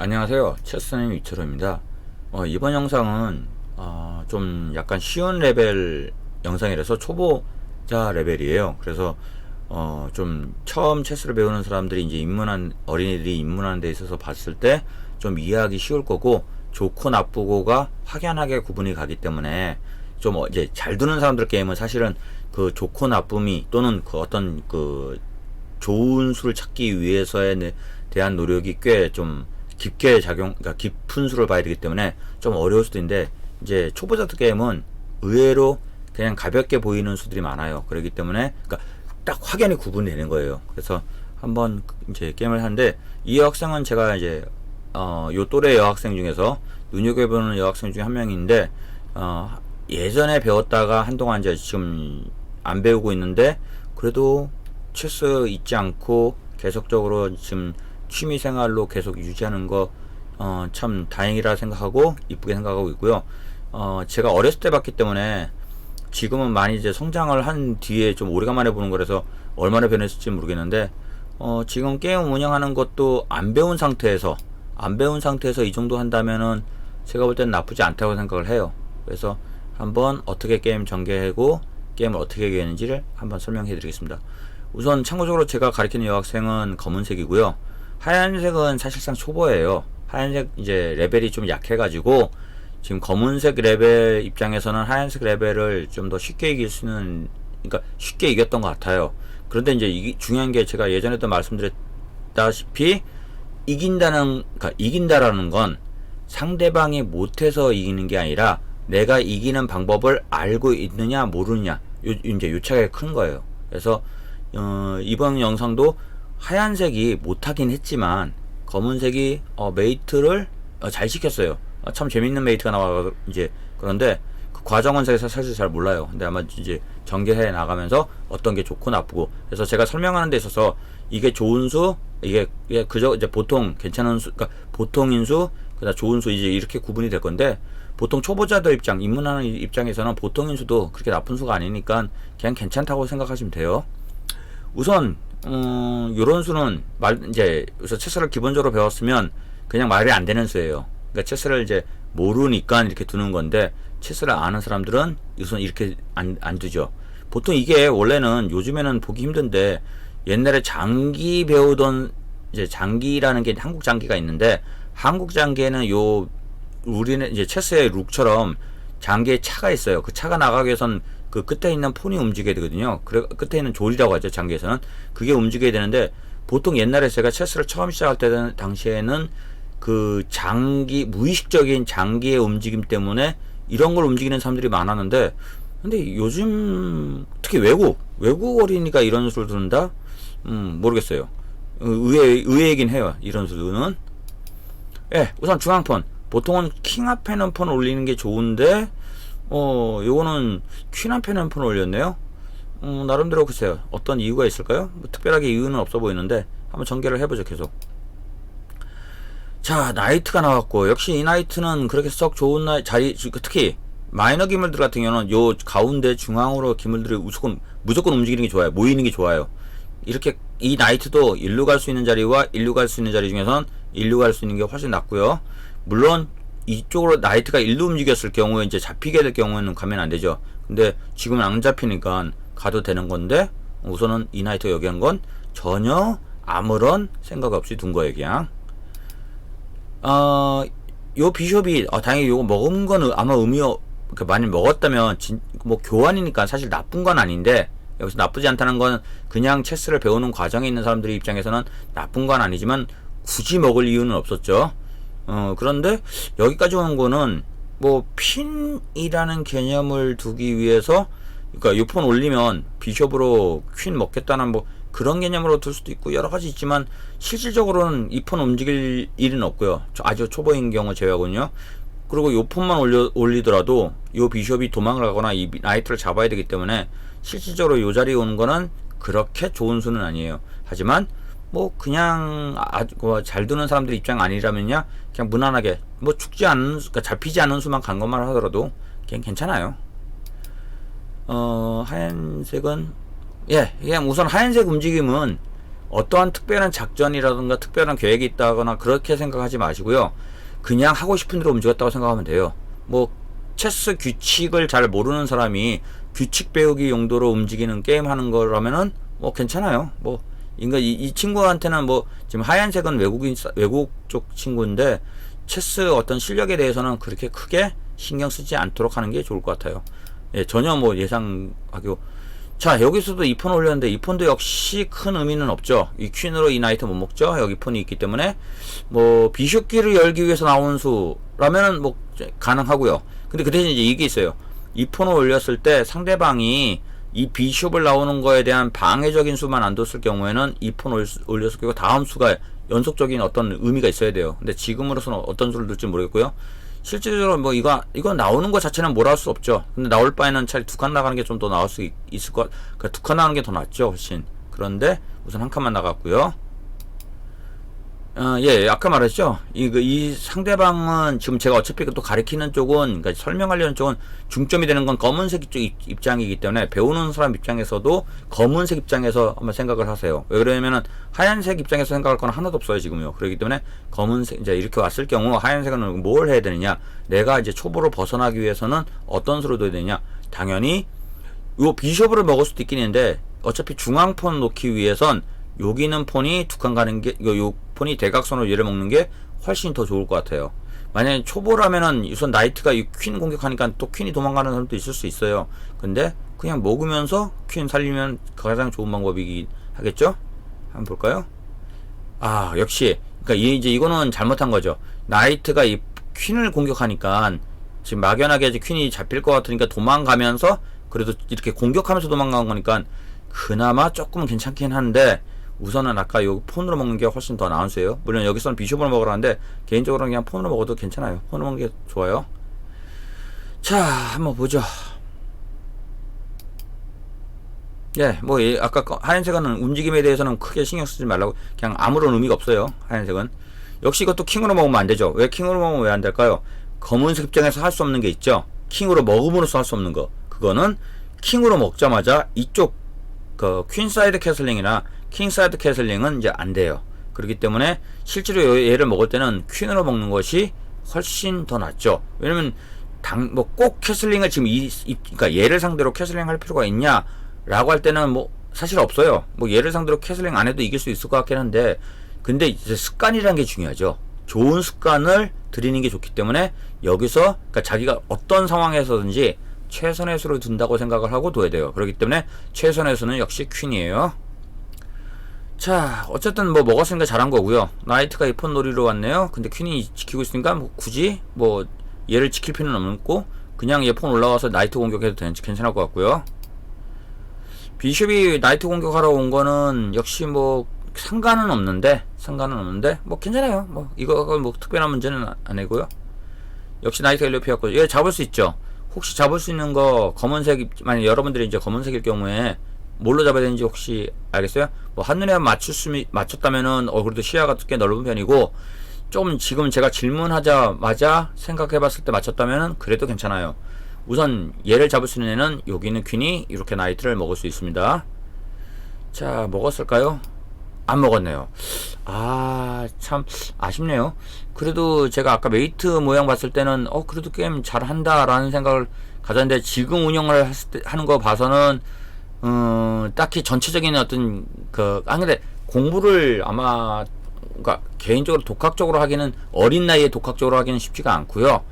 안녕하세요. 체스님 이철호입니다. 이번 영상은 좀 약간 쉬운 레벨 영상이라서 초보자 레벨이에요. 그래서 좀 처음 체스를 배우는 사람들이 이제 입문한 어린이들이 입문하는 데 있어서 봤을 때 좀 이해하기 쉬울 거고, 좋고 나쁘고가 확연하게 구분이 가기 때문에 좀 이제 잘 두는 사람들 게임은 사실은 그 좋고 나쁨이 또는 그 어떤 그 좋은 수를 찾기 위해서에 대한 노력이 꽤 좀 깊게 그러니까 깊은 수를 봐야 되기 때문에 좀 어려울 수도 있는데, 이제 초보자들 게임은 의외로 그냥 가볍게 보이는 수들이 많아요. 그렇기 때문에, 그러니까 딱 확연히 구분이 되는 거예요. 그래서 한번 이제 게임을 하는데, 이 여학생은 제가 이제, 요 또래 여학생 중에서 눈여겨보는 여학생 중에 한 명인데, 예전에 배웠다가 한동안 이제 지금 안 배우고 있는데, 그래도 체스 잊지 않고 계속적으로 지금 취미생활로 계속 유지하는 거 참 다행이라 생각하고 이쁘게 생각하고 있고요. 제가 어렸을 때 봤기 때문에 지금은 많이 이제 성장을 한 뒤에 좀 오래간만에 보는 거라서 얼마나 변했을지 모르겠는데, 지금 게임 운영하는 것도 안 배운 상태에서 이 정도 한다면은 제가 볼 때는 나쁘지 않다고 생각을 해요. 그래서 한번 어떻게 게임 전개하고 게임을 어떻게 하는지를 한번 설명해 드리겠습니다. 우선 참고적으로 제가 가르치는 여학생은 검은색이고요. 하얀색은 사실상 초보예요. 하얀색 이제 레벨이 좀 약해가지고 지금 검은색 레벨 입장에서는 하얀색 레벨을 좀 더 쉽게 이길 수 있는, 그러니까 쉽게 이겼던 것 같아요. 그런데 이제 중요한 게, 제가 예전에도 말씀드렸다시피 그러니까 이긴다라는 건 상대방이 못해서 이기는 게 아니라 내가 이기는 방법을 알고 있느냐 모르느냐, 이제 요 차이가 큰 거예요. 그래서 이번 영상도 하얀색이 못하긴 했지만 검은색이 메이트를 잘 시켰어요. 참 재밌는 메이트가 나와. 이제 그런데 그 과정은 제가 사실 잘 몰라요. 근데 아마 이제 전개해 나가면서 어떤 게 좋고 나쁘고, 그래서 제가 설명하는 데 있어서 이게 좋은 수, 이게 그저 이제 보통 괜찮은 수, 그러니까 보통인 수, 그다음 좋은 수, 이제 이렇게 구분이 될 건데, 보통 초보자들 입문하는 입장에서는 보통인 수도 그렇게 나쁜 수가 아니니까 그냥 괜찮다고 생각하시면 돼요. 우선 요런 수는 이제 우선 체스를 기본적으로 배웠으면 그냥 말이 안 되는 수예요. 그러니까 체스를 이제 모르니까 이렇게 두는 건데, 체스를 아는 사람들은 우선 이렇게 안 두죠. 보통 이게 원래는 요즘에는 보기 힘든데, 옛날에 장기 배우던 이제 장기라는 게 한국 장기가 있는데, 한국 장기에는 우리는 이제 체스의 룩처럼 장기에 차가 있어요. 그 차가 나가기 위해선 그 끝에 있는 폰이 움직여야 되거든요. 그래, 끝에 있는 조리라고 하죠, 장기에서는. 그게 움직여야 되는데, 보통 옛날에 제가 체스를 처음 시작할 때 당시에는 그 무의식적인 장기의 움직임 때문에 이런 걸 움직이는 사람들이 많았는데, 근데 요즘 특히 외국 어린이가 이런 수를 두는다? 모르겠어요. 의외이긴 해요, 이런 수는. 예, 우선 중앙폰. 보통은 킹 앞에는 폰 올리는 게 좋은데, 요거는 퀸 앞에는 폰 올렸네요. 나름대로 글쎄요, 어떤 이유가 있을까요? 뭐 특별하게 이유는 없어 보이는데, 한번 전개를 해보죠, 계속. 자, 나이트가 나왔고, 역시 이 나이트는 그렇게 썩 좋은 특히 마이너 기물들 같은 경우는 요 가운데 중앙으로 기물들이 무조건 움직이는 게 좋아요. 모이는 게 좋아요. 이렇게 이 나이트도 일루 갈 수 있는 자리와 일루 갈 수 있는 자리 중에선 일루 갈 수 있는 게 훨씬 낫고요. 물론 이쪽으로 나이트가 일루 움직였을 경우에 이제 잡히게 될 경우에는 가면 안 되죠. 근데 지금은 안 잡히니까 가도 되는 건데, 우선은 이 나이트가 여기 한 건 전혀 아무런 생각 없이 둔 거예요, 그냥. 요 비숍이 다행히 요거 먹은 거는 아마 많이 먹었다면 뭐 교환이니까 사실 나쁜 건 아닌데, 여기서 나쁘지 않다는 건 그냥 체스를 배우는 과정에 있는 사람들의 입장에서는 나쁜 건 아니지만 굳이 먹을 이유는 없었죠. 그런데 여기까지 온 거는 뭐 핀이라는 개념을 두기 위해서, 그러니까 요 폰 올리면 비숍으로 퀸 먹겠다는 뭐 그런 개념으로 둘 수도 있고 여러 가지 있지만, 실질적으로는 이 폰 움직일 일은 없고요. 아주 초보인 경우 제외하고는요. 그리고 요 폰만 올리더라도 요 비숍이 도망을 가거나 이 나이트를 잡아야 되기 때문에 실질적으로 요 자리에 오는 거는 그렇게 좋은 수는 아니에요. 하지만 뭐 그냥 잘 두는 사람들 입장 아니라면요, 그냥 무난하게 뭐 그러니까 잡히지 않는 수만 간 것만 하더라도 그냥 괜찮아요. 하얀색은, 예, 그냥 우선 하얀색 움직임은 어떠한 특별한 작전이라든가 특별한 계획이 있다거나 그렇게 생각하지 마시고요. 그냥 하고 싶은 대로 움직였다고 생각하면 돼요. 뭐 체스 규칙을 잘 모르는 사람이 규칙 배우기 용도로 움직이는 게임 하는 거라면은 뭐 괜찮아요. 뭐 이 친구한테는 뭐 지금 하얀색은 외국 쪽 친구인데 체스 어떤 실력에 대해서는 그렇게 크게 신경 쓰지 않도록 하는 게 좋을 것 같아요. 예, 전혀 뭐 예상하기로. 자, 여기서도 2폰 올렸는데 2폰도 역시 큰 의미는 없죠. 이 퀸으로 이 나이트 못 먹죠. 여기 폰이 있기 때문에 뭐 비숍기를 열기 위해서 나온 수라면은 뭐 가능하고요. 근데 그 대신 이제 이게 있어요. 2폰을 올렸을 때 상대방이 이 비숍을 나오는 거에 대한 방해적인 수만 안 뒀을 경우에는 2폰 올렸을 경우 다음 수가 연속적인 어떤 의미가 있어야 돼요. 근데 지금으로서는 어떤 수를 둘지 모르겠고요. 실질적으로 뭐 이거 나오는 것 자체는 뭐라 할 수 없죠. 근데 나올 바에는 차라리 2칸 나가는 게 좀 더 나올 수 있을 것. 그러니까 2칸 나가는 게 더 낫죠, 훨씬. 그런데 우선 한 칸만 나갔고요. 예, 아까 말했죠. 이 상대방은 지금 제가 어차피 또 가리키는 쪽은, 그러니까 설명하려는 쪽은 중점이 되는 건 검은색 쪽 입장이기 때문에 배우는 사람 입장에서도 검은색 입장에서 한번 생각을 하세요. 왜 그러냐면은 하얀색 입장에서 생각할 건 하나도 없어요, 지금요. 그렇기 때문에 검은색, 이제 이렇게 왔을 경우 하얀색은 뭘 해야 되느냐. 내가 이제 초보를 벗어나기 위해서는 어떤 수를 둬야 되느냐. 당연히 요 비숍을 먹을 수도 있긴 있는데 어차피 중앙폰 놓기 위해선 여기 있는 폰이 두 칸 가는 게, 요 폰이 대각선으로 얘를 먹는 게 훨씬 더 좋을 것 같아요. 만약에 초보라면은 우선 나이트가 이 퀸 공격하니까 또 퀸이 도망가는 사람도 있을 수 있어요. 근데 그냥 먹으면서 퀸 살리면 가장 좋은 방법이긴 하겠죠? 한번 볼까요? 아, 역시. 그러니까 이제 이거는 잘못한 거죠. 나이트가 이 퀸을 공격하니까 지금 막연하게 이제 퀸이 잡힐 것 같으니까 도망가면서 그래도 이렇게 공격하면서 도망간 거니까 그나마 조금 괜찮긴 한데 우선은 아까 요 폰으로 먹는 게 훨씬 더 나은 수예요. 물론 여기서는 비숍으로 먹으라는데 개인적으로는 그냥 폰으로 먹어도 괜찮아요. 폰으로 먹는 게 좋아요. 자, 한번 보죠. 예, 뭐 아까 하얀색은 움직임에 대해서는 크게 신경 쓰지 말라고, 그냥 아무런 의미가 없어요. 하얀색은. 역시 이것도 킹으로 먹으면 안 되죠. 왜 킹으로 먹으면 왜 안 될까요? 검은색 입장에서 할 수 없는 게 있죠. 킹으로 먹음으로써 할 수 없는 거. 그거는 킹으로 먹자마자 이쪽 그 퀸사이드 캐슬링이나 킹사이드 캐슬링은 이제 안 돼요. 그렇기 때문에 실제로 얘를 먹을 때는 퀸으로 먹는 것이 훨씬 더 낫죠. 왜냐면 뭐 꼭 캐슬링을 지금 그러니까 얘를 상대로 캐슬링 할 필요가 있냐라고 할 때는 뭐 사실 없어요. 뭐 얘를 상대로 캐슬링 안 해도 이길 수 있을 것 같긴 한데, 근데 이제 습관이라는 게 중요하죠. 좋은 습관을 들이는 게 좋기 때문에 여기서 그러니까 자기가 어떤 상황에서든지 최선의 수를 둔다고 생각을 하고 둬야 돼요. 그렇기 때문에 최선의 수는 역시 퀸이에요. 자, 어쨌든 뭐 먹었으니까 잘한 거고요. 나이트가 이 폰 놀이로 왔네요. 근데 퀸이 지키고 있으니까 뭐 굳이 뭐 얘를 지킬 필요는 없고 그냥 얘 폰 올라와서 나이트 공격해도 괜찮을 것 같고요. 비숍이 나이트 공격하러 온 거는 역시 뭐 상관은 없는데 뭐 괜찮아요. 뭐 이거 뭐 특별한 문제는 아니고요. 역시 나이트 엘리오 피었고 얘 잡을 수 있죠. 혹시 잡을 수 있는 거 검은색, 만약 여러분들이 이제 검은색일 경우에 뭘로 잡아야 되는지 혹시 알겠어요? 뭐 한눈에 맞췄다면은 그래도 시야가 꽤 넓은 편이고, 좀 지금 제가 질문하자마자 생각해봤을 때 맞췄다면은 그래도 괜찮아요. 우선 얘를 잡을 수 있는 애는 여기 있는 퀸이 이렇게 나이트를 먹을 수 있습니다. 자, 먹었을까요? 안 먹었네요. 아, 참 아쉽네요. 그래도 제가 아까 메이트 모양 봤을 때는 그래도 게임 잘한다 라는 생각을 가졌는데, 지금 운영을 하는 거 봐서는 딱히 전체적인 어떤 근데 공부를 아마 그러니까 개인적으로 독학적으로 하기는, 어린 나이에 독학적으로 하기는 쉽지가 않고요.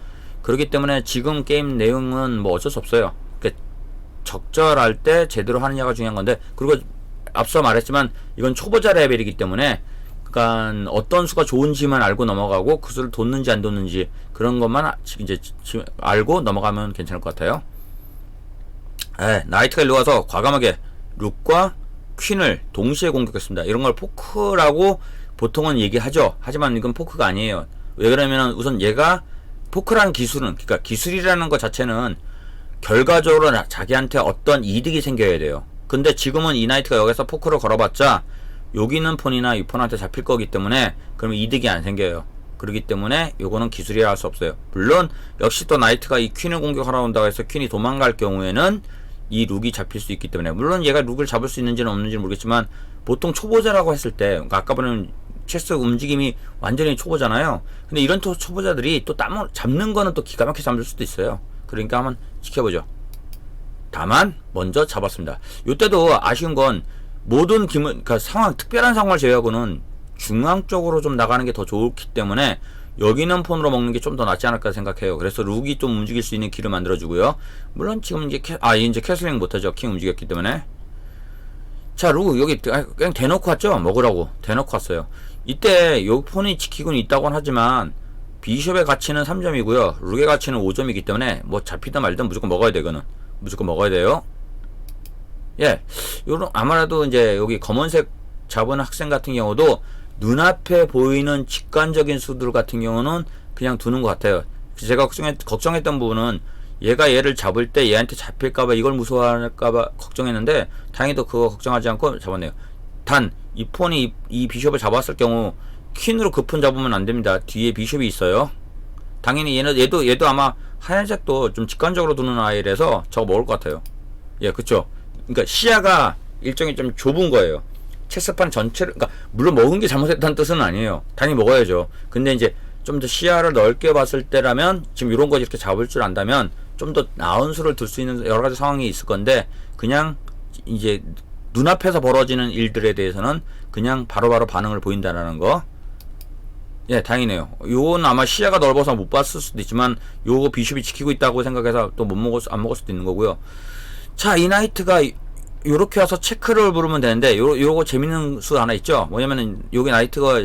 그렇기 때문에 지금 게임 내용은 뭐 어쩔 수 없어요. 그러니까 적절할 때 제대로 하느냐가 중요한 건데, 그리고 앞서 말했지만 이건 초보자 레벨이기 때문에 그러니까 어떤 수가 좋은지만 알고 넘어가고 그 수를 뒀는지 안 뒀는지 그런 것만 이제 알고 넘어가면 괜찮을 것 같아요. 나이트가 일로 와서 과감하게 룩과 퀸을 동시에 공격했습니다. 이런 걸 포크라고 보통은 얘기하죠. 하지만 이건 포크가 아니에요. 왜 그러냐면 우선 얘가 포크라는 기술은, 그러니까 기술이라는 것 자체는 결과적으로 자기한테 어떤 이득이 생겨야 돼요. 근데 지금은 이 나이트가 여기서 포크를 걸어봤자 여기 있는 폰이나 이 폰한테 잡힐 거기 때문에 그러면 이득이 안 생겨요. 그렇기 때문에 요거는 기술이라 할 수 없어요. 물론 역시 또 나이트가 이 퀸을 공격하러 온다고 해서 퀸이 도망갈 경우에는 이 룩이 잡힐 수 있기 때문에, 물론 얘가 룩을 잡을 수 있는지는 없는지는 모르겠지만 보통 초보자라고 했을 때, 그러니까 아까 보는 체스 움직임이 완전히 초보잖아요. 근데 이런 또 초보자들이 또 잡는 거는 또 기가 막히게 잡을 수도 있어요. 그러니까 한번 지켜보죠. 다만 먼저 잡았습니다. 이때도 아쉬운 건 모든 그러니까 특별한 상황을 제외하고는 중앙 쪽으로 좀 나가는 게 더 좋기 때문에 여기 있는 폰으로 먹는 게 좀 더 낫지 않을까 생각해요. 그래서 룩이 좀 움직일 수 있는 길을 만들어주고요. 물론 지금 이제 이제 캐슬링 못하죠. 킹 움직였기 때문에. 자, 룩 여기 그냥 대놓고 왔죠. 먹으라고 대놓고 왔어요. 이때 요 폰이 지키고는 있다고는 하지만 비숍의 가치는 3점이고요. 룩의 가치는 5점이기 때문에 뭐 잡히든 말든 무조건 먹어야 돼. 이거는 무조건 먹어야 돼요. 예, 요런 아무래도 이제 여기 검은색 잡은 학생 같은 경우도 눈앞에 보이는 직관적인 수들 같은 경우는 그냥 두는 것 같아요. 제가 걱정했던 부분은 얘가 얘를 잡을 때 얘한테 잡힐까봐 이걸 무서워할까봐 걱정했는데 다행히도 그거 걱정하지 않고 잡았네요. 단 이 폰이 이 비숍을 잡았을 경우 퀸으로 급분 잡으면 안 됩니다. 뒤에 비숍이 있어요. 당연히 얘도 아마 하얀색도 좀 직관적으로 두는 아이라서 저거 먹을 것 같아요. 예, 그쵸. 그러니까 시야가 일종의 좀 좁은 거예요. 체스판 전체를, 그러니까 물론 먹은 게 잘못했다는 뜻은 아니에요. 당연히 먹어야죠. 근데 이제 좀 더 시야를 넓게 봤을 때라면 지금 이런 거 이렇게 잡을 줄 안다면 좀 더 나은 수를 들 수 있는 여러 가지 상황이 있을 건데 그냥 이제 눈앞에서 벌어지는 일들에 대해서는 그냥 바로바로 반응을 보인다라는 거. 예, 다행이네요. 요건 아마 시야가 넓어서 못 봤을 수도 있지만 요거 비숍이 지키고 있다고 생각해서 또 안 먹을 수도 있는 거고요. 자, 이 나이트가 요렇게 와서 체크를 부르면 되는데 요거 재밌는 수 하나 있죠. 뭐냐면은 여기 나이트가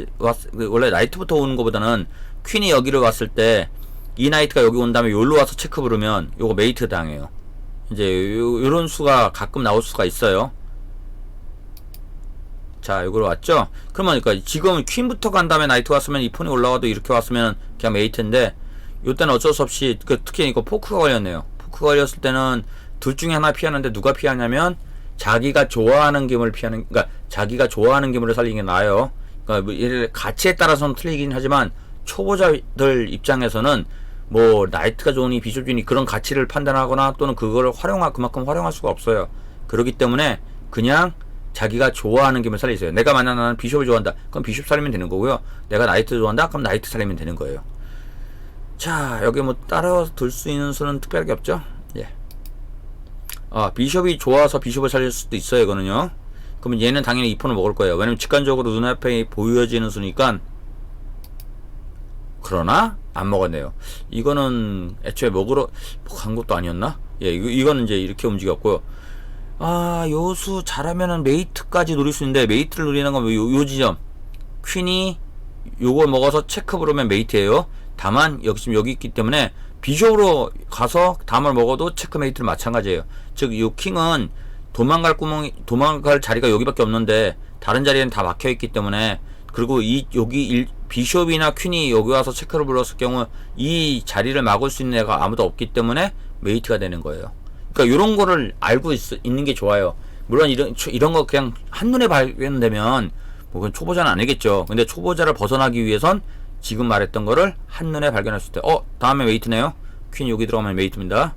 원래 나이트부터 오는 것보다는 퀸이 여기를 왔을 때 이 나이트가 여기 온 다음에 요로 와서 체크 부르면 요거 메이트 당해요. 이제 요런 수가 가끔 나올 수가 있어요. 자, 요거로 왔죠. 그러니까 지금 퀸부터 간 다음에 나이트 왔으면 이 폰이 올라와도 이렇게 왔으면 그냥 메이트인데 요때는 어쩔 수 없이 특히 이거 포크가 걸렸네요. 포크가 걸렸을 때는 둘 중에 하나 피하는데 누가 피하냐면 자기가 좋아하는 기물을 피하는, 그러니까 자기가 좋아하는 기물을 살리는 게 나아요. 그러니까 가치에 따라서는 틀리긴 하지만 초보자들 입장에서는 뭐 나이트가 좋으니 비숍 좋으니 그런 가치를 판단하거나 또는 그걸 그만큼 활용할 수가 없어요. 그렇기 때문에 그냥 자기가 좋아하는 기물 살리세요. 내가 만약 나는 비숍을 좋아한다. 그럼 비숍 살리면 되는 거고요. 내가 나이트 좋아한다. 그럼 나이트 살리면 되는 거예요. 자, 여기 뭐 따라 둘 수 있는 수는 특별하게 없죠. 예. 비숍이 좋아서 비숍을 살릴 수도 있어요. 이거는요. 그러면 얘는 당연히 이 폰을 먹을 거예요. 왜냐면 직관적으로 눈앞에 보여지는 수니까. 그러나 안 먹었네요. 이거는 애초에 먹으러 간 것도 아니었나? 예, 이거는 이제 이렇게 움직였고요. 요수 잘하면은 메이트까지 노릴 수 있는데 메이트를 노리는 건 요 지점. 퀸이 요걸 먹어서 체크 부르면 메이트예요. 다만 지금 여기 있기 때문에 비숍으로 가서 다음을 먹어도 체크메이트는 마찬가지예요. 즉, 이 킹은 도망갈 자리가 여기밖에 없는데 다른 자리에는 다 막혀 있기 때문에, 그리고 비숍이나 퀸이 여기 와서 체크를 불렀을 경우 이 자리를 막을 수 있는 애가 아무도 없기 때문에 메이트가 되는 거예요. 그러니까 이런 거를 알고 있는 게 좋아요. 물론 이런 거 그냥 한눈에 발견되면 뭐 그건 초보자는 아니겠죠. 근데 초보자를 벗어나기 위해선 지금 말했던 거를 한눈에 발견할 수 있대. 다음에 메이트네요. 퀸 여기 들어가면 메이트입니다.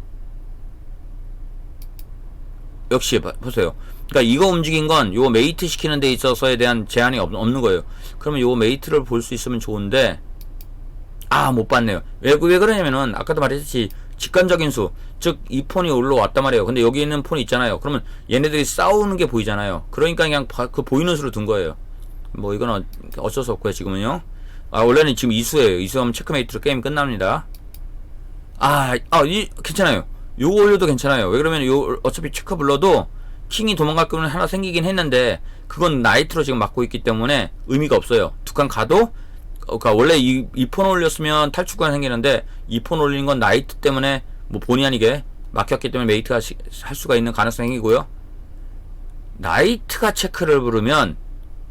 역시 보세요. 그러니까 이거 움직인 건 요 메이트 시키는 데 있어서에 대한 제한이 없는 거예요. 그러면 요 메이트를 볼 수 있으면 좋은데 못 봤네요. 왜 그러냐면은 아까도 말했듯이 직관적인 수, 즉 이 폰이 올라왔단 말이에요. 근데 여기 있는 폰이 있잖아요. 그러면 얘네들이 싸우는 게 보이잖아요. 그러니까 그냥 그 보이는 수를 든 거예요. 뭐 이건 어쩔 수 없고요. 지금은요. 원래는 지금 이수예요. 이수하면 체크메이트로 게임 끝납니다. 괜찮아요. 요거 올려도 괜찮아요. 왜 그러면 어차피 체크 불러도 킹이 도망갈 거면 하나 생기긴 했는데 그건 나이트로 지금 막고 있기 때문에 의미가 없어요. 두 칸 가도 그러니까 원래 이 폰 올렸으면 탈출권 생기는데 이 폰 올리는 건 나이트 때문에 뭐 본의 아니게 막혔기 때문에 메이트가 할 수가 있는 가능성이 생기고요. 나이트가 체크를 부르면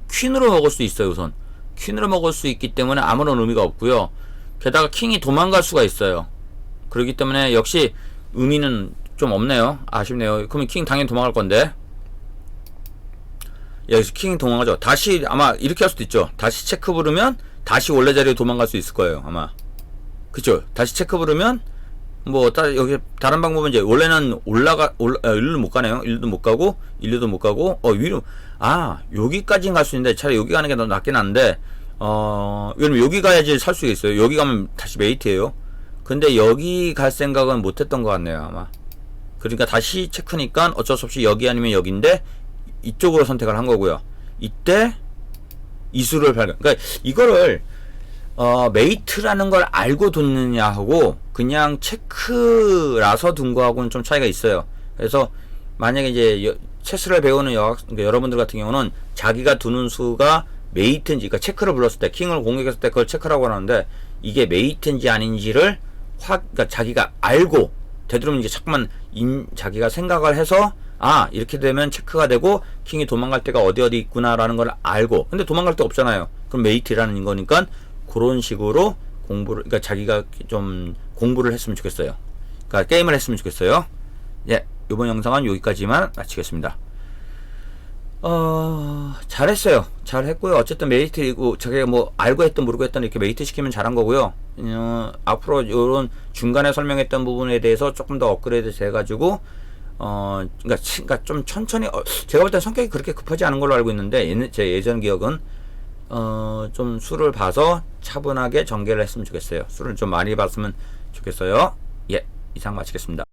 퀸으로 먹을 수 있어요. 우선 퀸으로 먹을 수 있기 때문에 아무런 의미가 없고요. 게다가 킹이 도망갈 수가 있어요. 그렇기 때문에 역시 의미는 좀 없네요. 아쉽네요. 그러면 킹 당연히 도망갈 건데. 여기서 킹이 도망가죠. 다시 아마 이렇게 할 수도 있죠. 다시 체크 부르면 다시 원래 자리에 도망갈 수 있을 거예요. 아마. 그쵸? 다시 체크 부르면 뭐 여기 다른 방법은 이제 원래는 일로 못 가네요. 일도 못 가고 일로도 못 가고 위로 여기까지는 갈 수 있는데 차라리 여기 가는 게 더 낫긴 한데 왜냐면 여기 가야지 살 수 있어요. 여기 가면 다시 메이트예요. 근데 여기 갈 생각은 못 했던 것 같네요, 아마. 그러니까 다시 체크니까 어쩔 수 없이 여기 아니면 여기인데 이쪽으로 선택을 한 거고요. 이때 이수를 발견. 그러니까 이거를 메이트라는 걸 알고 뒀느냐 하고 그냥 체크라서 둔 거하고는 좀 차이가 있어요. 그래서 만약에 이제 체스를 배우는 그러니까 여러분들 같은 경우는 자기가 두는 수가 메이트인지, 그러니까 체크를 불렀을 때, 킹을 공격했을 때 그걸 체크라고 하는데 이게 메이트인지 아닌지를 그러니까 자기가 알고 되도록 이제 자꾸만 자기가 생각을 해서 이렇게 되면 체크가 되고 킹이 도망갈 데가 어디 있구나라는 걸 알고, 근데 도망갈 데 없잖아요. 그럼 메이트라는 거니까 그런 식으로 그러니까 자기가 좀 공부를 했으면 좋겠어요. 그러니까 게임을 했으면 좋겠어요. 예, 이번 영상은 여기까지만 마치겠습니다. 잘했어요. 잘했고요. 어쨌든 메이트이고 자기가 뭐 알고 했든 모르고 했든 이렇게 메이트 시키면 잘한 거고요. 앞으로 이런 중간에 설명했던 부분에 대해서 조금 더 업그레이드 돼가지고 그러니까 좀 천천히 제가 볼 땐 성격이 그렇게 급하지 않은 걸로 알고 있는데 제 예전 기억은 좀 술을 봐서 차분하게 전개를 했으면 좋겠어요. 술을 좀 많이 봤으면 좋겠어요. 예, 이상 마치겠습니다.